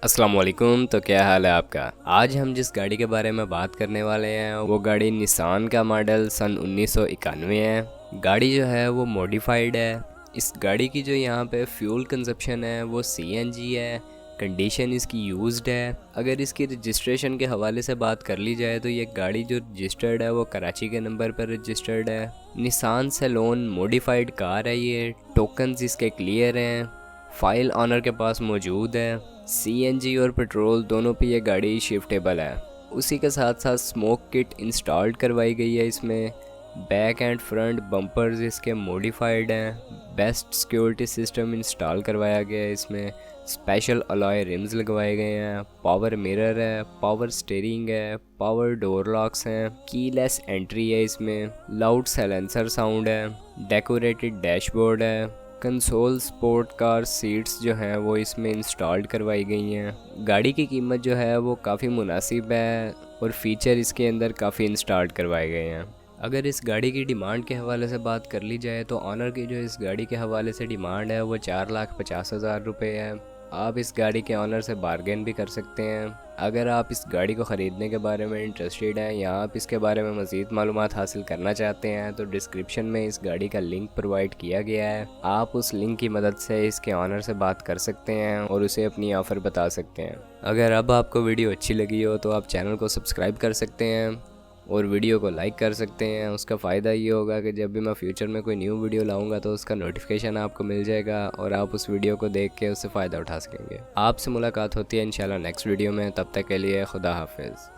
अस्सलाम वालेकुम। तो क्या हाल है आपका। आज हम जिस गाड़ी के बारे में बात करने वाले हैं वो गाड़ी निसान का मॉडल सन 1991 है। गाड़ी जो है वो मॉडिफाइड है। इस गाड़ी की जो यहाँ पे फ्यूल कंजप्शन है वो सीएनजी है। कंडीशन इसकी यूज्ड है। अगर इसकी रजिस्ट्रेशन के हवाले से बात कर ली जाए तो ये गाड़ी जो रजिस्टर्ड है वो कराची के नंबर पर रजिस्टर्ड है। निसान सैलोन मॉडिफाइड कार है। ये टोकन्स इसके क्लियर हैं। फाइल ऑनर के पास मौजूद है। सीएनजी और पेट्रोल दोनों पे ये गाड़ी शिफ्टेबल है। उसी के साथ साथ स्मोक किट इंस्टॉल्ड करवाई गई है इसमें। बैक एंड फ्रंट बम्पर्स इसके मॉडिफाइड हैं। बेस्ट सिक्योरिटी सिस्टम इंस्टॉल करवाया गया है इसमें। स्पेशल अलॉय रिम्स लगवाए गए हैं। पावर मिरर है, पावर स्टीयरिंग है, पावर डोर लॉक्स हैं, कीलेस एंट्री है इसमें, लाउड साइलेंसर साउंड है, डेकोरेटेड डैशबोर्ड है। कंसोल स्पोर्ट कार सीट्स जो हैं वो इसमें इंस्टॉल्ड करवाई गई हैं। गाड़ी की कीमत जो है वो काफ़ी मुनासिब है और फीचर इसके अंदर काफ़ी इंस्टॉल्ड करवाए गए हैं। अगर इस गाड़ी की डिमांड के हवाले से बात कर ली जाए तो ऑनर की जो इस गाड़ी के हवाले से डिमांड है वो 4,50,000 रुपये है। आप इस गाड़ी के ऑनर से बारगेन भी कर सकते हैं। अगर आप इस गाड़ी को ख़रीदने के बारे में इंटरेस्टेड हैं या आप इसके बारे में मज़ीद मालूमात हासिल करना चाहते हैं तो डिस्क्रिप्शन में इस गाड़ी का लिंक प्रोवाइड किया गया है। आप उस लिंक की मदद से इसके ऑनर से बात कर सकते हैं और उसे अपनी ऑफ़र बता सकते हैं। अगर अब आपको वीडियो अच्छी लगी हो तो आप चैनल को सब्सक्राइब कर सकते हैं और वीडियो को लाइक कर सकते हैं। उसका फ़ायदा ये होगा कि जब भी मैं फ्यूचर में कोई न्यू वीडियो लाऊंगा तो उसका नोटिफिकेशन आपको मिल जाएगा और आप उस वीडियो को देख के उससे फ़ायदा उठा सकेंगे। आपसे मुलाकात होती है इंशाल्लाह नेक्स्ट वीडियो में। तब तक के लिए खुदा हाफिज़।